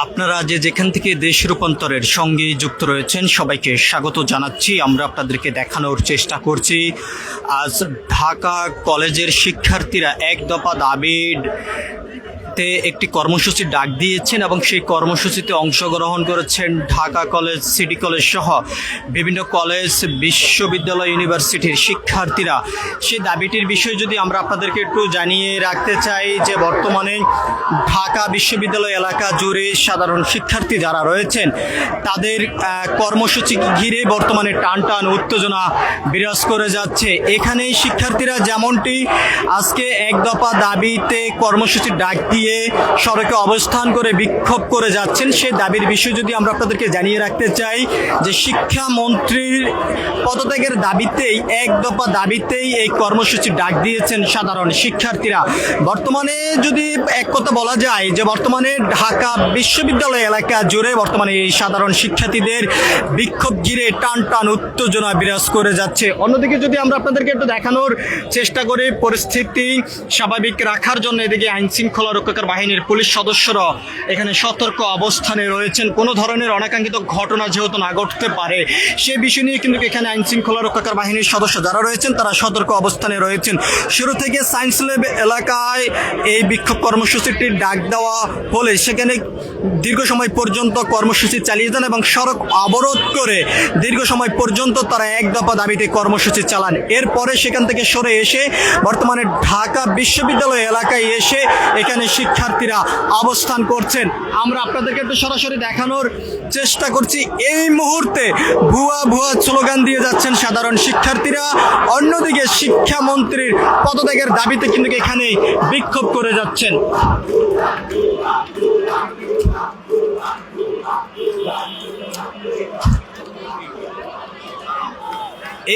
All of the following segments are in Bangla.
আপনারা যেখান থেকে দেশ রূপান্তরের সঙ্গে যুক্ত রয়েছেন সবাইকে স্বাগত জানাচ্ছি। আমরা আপনাদেরকে দেখানোর চেষ্টা করছি আজ ঢাকা কলেজের শিক্ষার্থীরা এক দফা দাবির একটি কর্মসূচির ডাক দিয়েছেন এবং সেই কর্মসূচিতে অংশগ্রহণ করেছেন ঢাকা কলেজ, সিটি কলেজ সহ বিভিন্ন কলেজ, বিশ্ববিদ্যালয়, ইউনিভার্সিটির শিক্ষার্থীরা। সেই দাবিটির বিষয়ে যদি আমরা আপনাদেরকে একটু জানিয়ে রাখতে চাই যে বর্তমানে ঢাকা বিশ্ববিদ্যালয় এলাকা জুড়ে সাধারণ শিক্ষার্থী যারা রয়েছেন তাদের কর্মসূচি ঘিরে বর্তমানে টান উত্তেজনা বিরাজ করে যাচ্ছে। এখানে শিক্ষার্থীরা যেমনটি আজকে এক দফা দাবিতে কর্মসূচির ডাক দিয়ে সড়কে অবস্থান করে বিক্ষোভ করে যাচ্ছেন, সেই দাবির বিষয় যদি আমরা আপনাদেরকে জানিয়ে রাখতে চাই যে শিক্ষামন্ত্রীর পদত্যাগের দাবিতেই, এক দফা দাবিতেই এই কর্মসূচি ডাক দিয়েছেন সাধারণ শিক্ষার্থীরা। বর্তমানে যদি এক কথা বলা যায় যে বর্তমানে ঢাকা বিশ্ববিদ্যালয় এলাকা জুড়ে বর্তমানে এই সাধারণ শিক্ষার্থীদের বিক্ষোভ ঘিরে টান উত্তেজনা বিরাজ করে যাচ্ছে। অন্যদিকে যদি আমরা আপনাদেরকে একটু দেখানোর চেষ্টা করি পরিস্থিতি স্বাভাবিক রাখার জন্য, এদিকে আইন শৃঙ্খলা রক্ষাকারী বাহিনীর পুলিশ সদস্যরা এখানে সতর্ক অবস্থানে রয়েছেন। কোনো ধরনের অনাকাঙ্ক্ষিত ঘটনা যেহেতু না ঘটতে পারে সে বিষয় নিয়ে কিন্তু এখানে আইন শৃঙ্খলা রক্ষাকারী বাহিনীর সদস্য যারা রয়েছেন তারা সতর্ক অবস্থানে রয়েছেন। শুরু থেকে সায়েন্স ল্যাব এলাকায় এই বিক্ষোভ কর্মসূচিটির ডাক দেওয়া হলে সেখানে দীর্ঘ সময় পর্যন্ত কর্মসূচি চালিয়ে যান এবং সড়ক অবরোধ করে দীর্ঘ সময় পর্যন্ত তারা এক দফা দাবিতে কর্মসূচি চালান। এরপরে সেখান থেকে সরে এসে বর্তমানে ঢাকা বিশ্ববিদ্যালয় এলাকায় এসে এখানে শিক্ষার্থীরা অবস্থান করছেন। আমরা আপনাদেরকে একটু সরাসরি দেখানোর চেষ্টা করছি। এই মুহূর্তে ভুয়া স্লোগান দিয়ে যাচ্ছেন সাধারণ শিক্ষার্থীরা। অন্যদিকে শিক্ষামন্ত্রীর পদত্যাগের দাবিতে কিন্তু এখানে বিক্ষোভ করে যাচ্ছেন।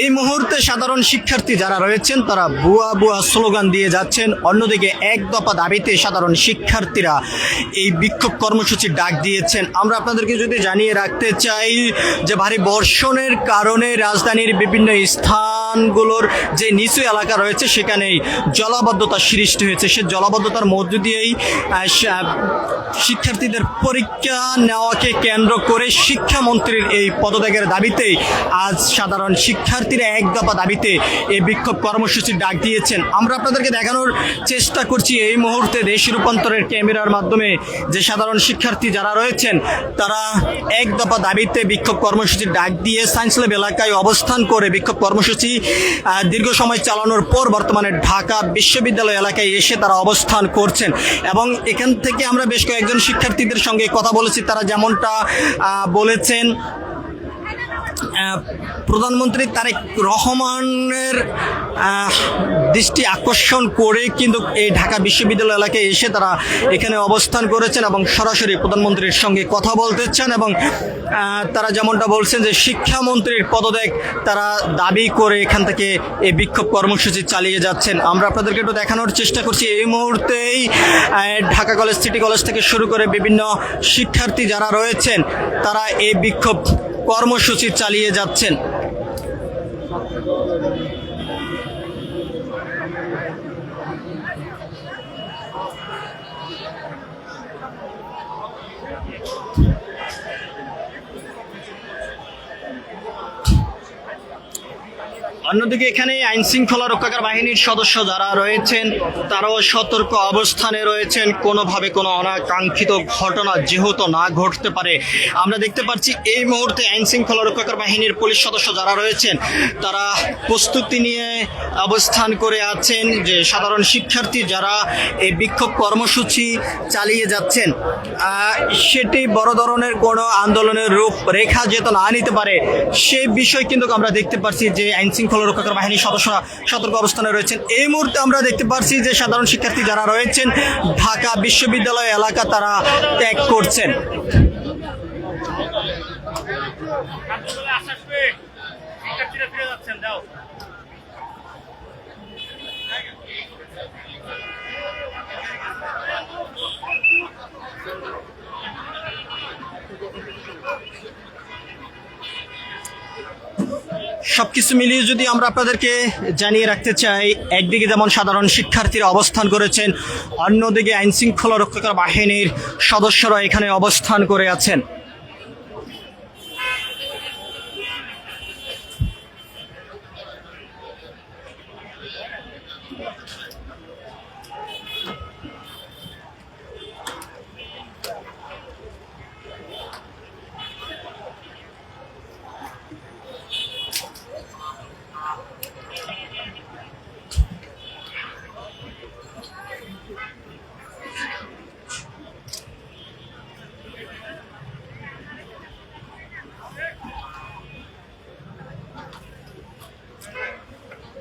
এই মুহূর্তে সাধারণ শিক্ষার্থী যারা রয়েছেন তারা ভুয়া স্লোগান দিয়ে যাচ্ছেন। অন্যদিকে এক দফা দাবিতে সাধারণ শিক্ষার্থীরা এই বিক্ষোভ কর্মসূচির ডাক দিয়েছেন। আমরা আপনাদেরকে যদি জানিয়ে রাখতে চাই যে ভারী বর্ষণের কারণে রাজধানীর বিভিন্ন স্থানগুলোর যে নিচু এলাকা রয়েছে সেখানেই জলাবদ্ধতা সৃষ্টি হয়েছে। সে জলাবদ্ধতার মধ্য দিয়েই শিক্ষার্থীদের পরীক্ষা নেওয়াকে কেন্দ্র করে শিক্ষামন্ত্রীর এই পদত্যাগের দাবিতেই আজ সাধারণ শিক্ষার্থীরা এক দফা দাবিতে এই বিক্ষোভ কর্মসূচির ডাক দিয়েছেন। আমরা আপনাদেরকে দেখানোর চেষ্টা করছি এই মুহূর্তে দেশ রূপান্তরের ক্যামেরার মাধ্যমে যে সাধারণ শিক্ষার্থী যারা রয়েছেন তারা এক দফা দাবিতে বিক্ষোভ কর্মসূচির ডাক দিয়ে সায়েন্স ল্যাব এলাকায় অবস্থান করে বিক্ষোভ কর্মসূচি দীর্ঘ সময় চালানোর পর বর্তমানে ঢাকা বিশ্ববিদ্যালয় এলাকায় এসে তারা অবস্থান করছেন। এবং এখান থেকে আমরা বেশ কয়েকজন শিক্ষার্থীদের সঙ্গে কথা বলেছি, তারা যেমনটা বলেছেন প্রধানমন্ত্রী তারেক রহমানের দৃষ্টি আকর্ষণ করে কিন্তু এই ঢাকা বিশ্ববিদ্যালয় এলাকায় এসে তারা এখানে অবস্থান করেছেন এবং সরাসরি প্রধানমন্ত্রীর সঙ্গে কথা বলতে চান। এবং তারা যেমনটা বলছেন যে শিক্ষামন্ত্রীর পদত্যাগ তারা দাবি করে এখান থেকে এই বিক্ষোভ কর্মসূচি চালিয়ে যাচ্ছেন। আমরা আপনাদেরকে একটু দেখানোর চেষ্টা করছি এই মুহূর্তেই ঢাকা কলেজ, সিটি কলেজ থেকে শুরু করে বিভিন্ন শিক্ষার্থী যারা রয়েছেন তারা এই বিক্ষোভ কর্মসূচি চালিয়ে যাচ্ছেন। অন্যদিকে এখানে আইন শৃঙ্খলা রক্ষাকারী বাহিনীর সদস্য যারা রয়েছেন তারাও সতর্ক অবস্থানে রয়েছেন, কোনোভাবে কোনো অনাকাঙ্ক্ষিত ঘটনা যেহেতু না ঘটতে পারে। আমরা দেখতে পাচ্ছি এই মুহূর্তে আইন শৃঙ্খলা রক্ষাকারী বাহিনীর পুলিশ সদস্য যারা রয়েছেন তারা প্রস্তুতি নিয়ে অবস্থান করে আছেন যে সাধারণ শিক্ষার্থী যারা এই বিক্ষোভ কর্মসূচি চালিয়ে যাচ্ছেন সেটি বড় ধরনের কোনো আন্দোলনের রূপ রেখা যেহেতু না নিতে পারে সেই বিষয় কিন্তু আমরা দেখতে পাচ্ছি যে আইন শৃঙ্খলা রক্ষাকারী বাহিনীর সদস্যরা সতর্ক অবস্থানে রয়েছেন। এই মুহূর্তে আমরা দেখতে পাচ্ছি যে সাধারণ শিক্ষার্থী যারা রয়েছেন ঢাকা বিশ্ববিদ্যালয় এলাকা তারা ত্যাগ করছেন। সবকিছু মিলিয়ে যদি আমরা আপনাদেরকে জানিয়ে রাখতে চাই, একদিকে যেমন সাধারণ শিক্ষার্থীরা অবস্থান করেছেন, অন্যদিকে আইন শৃঙ্খলা রক্ষাকারী বাহিনীর সদস্যরা এখানে অবস্থান করে আছেন।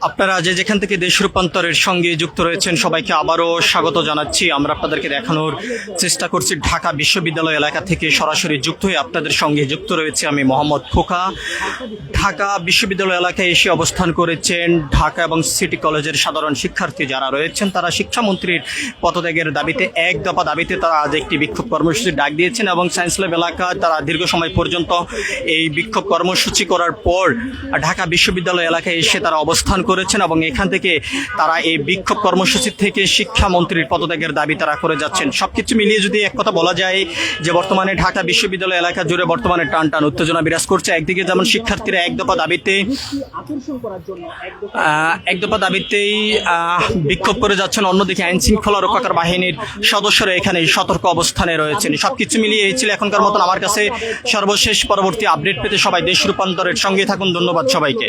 আপনারা যে যেখান থেকে দেশ রূপান্তরের সঙ্গে যুক্ত রয়েছেন সবাইকে আবারও স্বাগত জানাচ্ছি। আমরা আপনাদেরকে দেখানোর চেষ্টা করছি ঢাকা বিশ্ববিদ্যালয় এলাকা থেকে সরাসরি যুক্ত হয়ে আপনাদের সঙ্গে যুক্ত রয়েছে আমি মোহাম্মদ খোকা। ঢাকা বিশ্ববিদ্যালয় এলাকায় এসে অবস্থান করেছেন ঢাকা এবং সিটি কলেজের সাধারণ শিক্ষার্থী যারা রয়েছেন, তারা শিক্ষামন্ত্রীর পদত্যাগের দাবিতে, এক দফা দাবিতে তারা আজ একটি বিক্ষোভ কর্মসূচির ডাক দিয়েছেন এবং সায়েন্স ল্যাব এলাকায় তারা দীর্ঘ সময় পর্যন্ত এই বিক্ষোভ কর্মসূচি করার পর ঢাকা বিশ্ববিদ্যালয় এলাকায় এসে তারা অবস্থান করেছেন এবং এখান থেকে তারা এই বিক্ষোভ কর্মসূচি থেকে শিক্ষামন্ত্রীর পদত্যাগের দাবি তারা করে যাচ্ছেন। সবকিছু মিলিয়ে যদি এক কথা বলা যায় যে বর্তমানে ঢাকা বিশ্ববিদ্যালয় এলাকা জুড়ে বর্তমানে টান টান উত্তেজনা বিরাজ করছে। একদিকে যেমন শিক্ষার্থীরা এক দফা দাবিতেই বিক্ষোভ করে যাচ্ছেন, অন্যদিকে আইন শৃঙ্খলা রক্ষাকারী বাহিনীর সদস্যরা এখানে সতর্ক অবস্থানে রয়েছেন। সবকিছু মিলিয়ে এই ছিল এখনকার মতন আমার কাছে সর্বশেষ। পরবর্তী আপডেট পেতে সবাই দেশ রূপান্তরের সঙ্গে থাকুন। ধন্যবাদ সবাইকে।